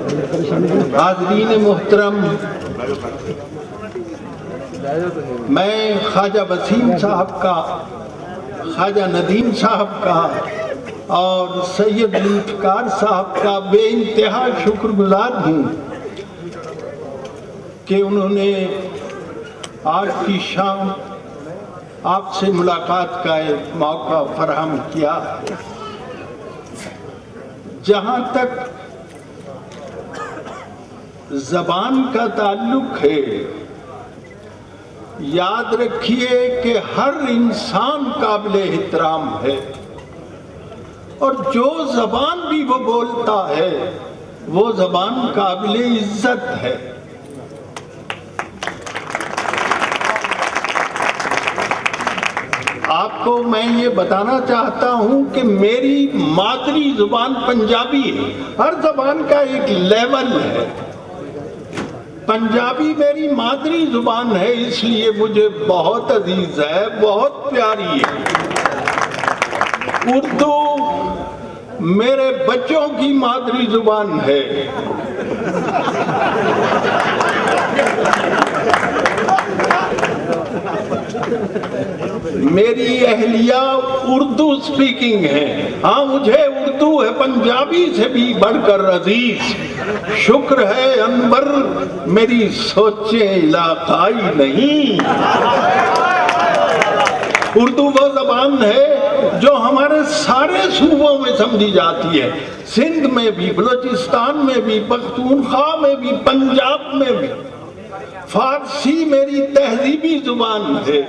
हाज़रीन मोहतरम, मैं ख्वाजा वसीम साहब का, ख्वाजा नदीम साहब का और सैयद जुल्फ़िकार साहब का बेइंतहा शुक्रगुज़ार हूँ कि उन्होंने आज की शाम आपसे मुलाकात का एक मौका फराहम किया। जहाँ तक ज़बान का ताल्लुक है, याद रखिए कि हर इंसान काबिल एहतराम है और जो ज़बान भी वो बोलता है वो ज़बान काबिल इज्जत है। आपको मैं ये बताना चाहता हूँ कि मेरी मादरी ज़ुबान पंजाबी है। हर ज़बान का एक लेवल है। पंजाबी मेरी मादरी ज़ुबान है, इसलिए मुझे बहुत अजीज है, बहुत प्यारी है। उर्दू मेरे बच्चों की मादरी ज़ुबान है। मेरी अहलिया उर्दू स्पीकिंग है। हाँ, मुझे उर्दू है पंजाबी से भी बढ़कर अजीज। शुक्र है अनवर मेरी सोचें इलाकाई नहीं। उर्दू वो ज़बान है जो हमारे सारे सूबों में समझी जाती है, सिंध में भी, बलोचिस्तान में भी, पख्तूनख्वा में भी, पंजाब में भी। फारसी मेरी तहजीबी ज़ुबान है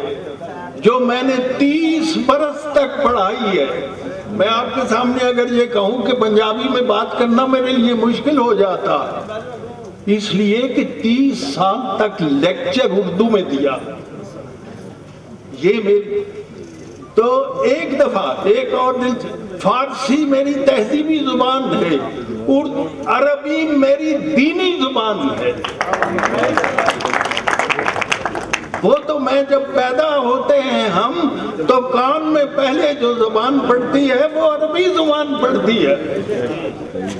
जो मैंने 30 बरस तक पढ़ाई है। मैं आपके सामने अगर ये कहूँ कि पंजाबी में बात करना मेरे लिए मुश्किल हो जाता, इसलिए कि 30 साल तक लेक्चर उर्दू में दिया। ये मेरी तो एक दफा एक और दिल, फारसी मेरी तहजीबी जुबान है, उर्दू अरबी मेरी दीनी जुबान है। वो तो मैं जब पैदा होते हैं हम तो कान में पहले जो जुबान पड़ती है वो अरबी जुबान पड़ती है।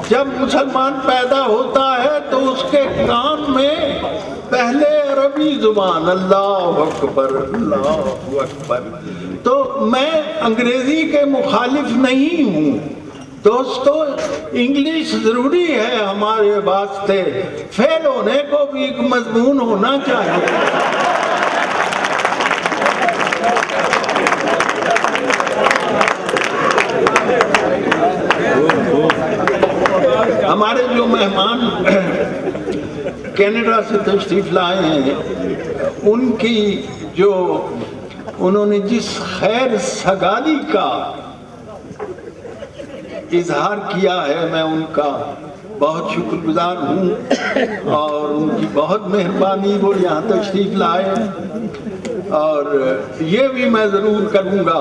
जब मुसलमान पैदा होता है तो उसके कान में पहले अरबी जुबान, अल्लाह अकबर अल्लाह अकबर। तो मैं अंग्रेजी के मुखालिफ नहीं हूँ दोस्तों, इंग्लिश जरूरी है हमारे वास्ते। फेल होने को भी एक मजमून होना चाहिए। हमारे जो मेहमान कनाडा से तशरीफ लाए हैं, उनकी जो उन्होंने जिस खैर सगाली का इजहार किया है, मैं उनका बहुत शुक्रगुजार हूँ और उनकी बहुत मेहरबानी, वो यहाँ तशरीफ लाए। और ये भी मैं ज़रूर करूँगा,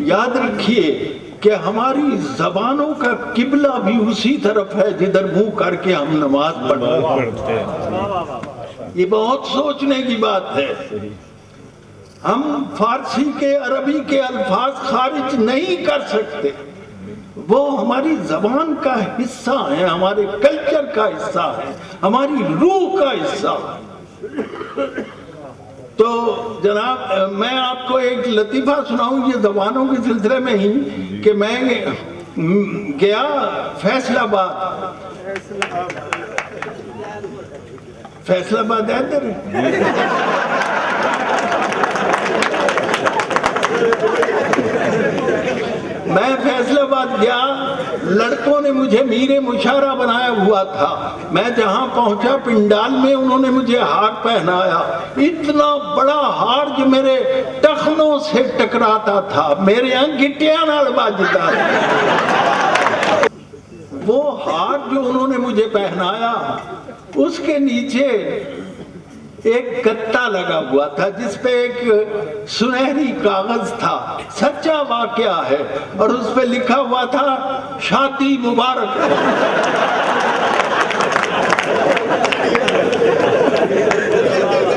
याद रखिए कि हमारी ज़बानों का किबला भी उसी तरफ है जिधर मुंह करके हम नमाज पढ़ते हैं। ये बहुत सोचने की बात है। हम फारसी के, अरबी के अल्फाज खारिज नहीं कर सकते, वो हमारी ज़बान का हिस्सा है, हमारे कल्चर का हिस्सा है, हमारी रूह का हिस्सा है। तो जनाब, मैं आपको एक लतीफ़ा सुनाऊं ये ज़बानों के सिलसिले में ही कि मैं गया फैसलाबाद है इधर। मैं फैसलाबाद गया, लड़कों ने मुझे मीरे मुशारा बनाया हुआ था। मैं जहां पहुंचा पिंडाल में उन्होंने मुझे हार पहनाया, इतना बड़ा हार जो मेरे टखनों से टकराता था, मेरे यहाँ गिट्टियां नाल बजता। वो हार जो उन्होंने मुझे पहनाया, उसके नीचे एक गत्ता लगा हुआ था जिसपे एक सुनहरी कागज था, सच्चा वाकया है, और उस पे लिखा हुआ था शादी मुबारक।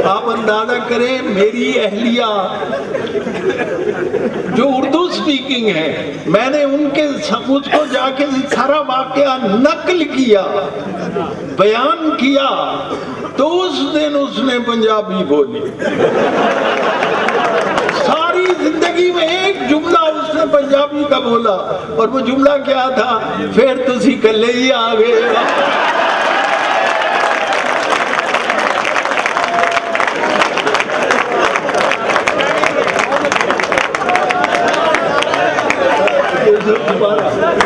आप अंदाजा करें मेरी अहलिया जो उर्दू स्पीकिंग है, मैंने उनके उसको जाके सारा वाकया नकल किया, बयान किया, तो उस दिन उसने पंजाबी बोली। सारी जिंदगी में एक जुमला उसने पंजाबी का बोला, और वो जुमला क्या था? फिर तुसी कल्ले ही आ गए।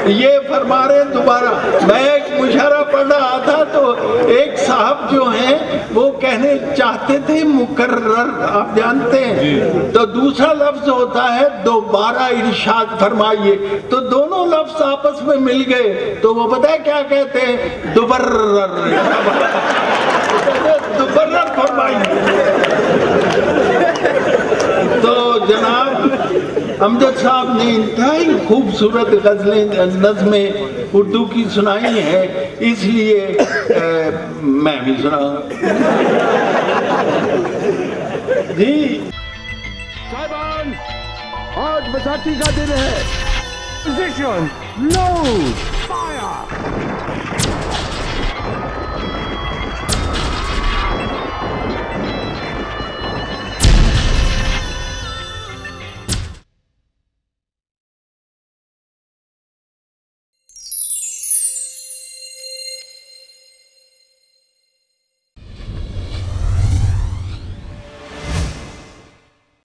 ये फरमा रहे दोबारा। मैं एक मुशायरा पढ़ रहा था, तो एक साहब जो हैं वो कहने चाहते थे मुकर्रर, आप जानते हैं, तो दूसरा लफ्ज होता है दोबारा इरशाद फरमाइए, तो दोनों लफ्ज आपस में मिल गए, तो वो पता है क्या कहते हैं? दुबर्रर, दुबर्रर फरमाइए। तो जनाब अमजद साहब ने इंतहाई खूबसूरत गज़लें नज़में उर्दू की सुनाई है, इसलिए मैं भी सुनाऊंगा। जी साहिबान, आज बैसाखी का दिन है। Position, load, fire.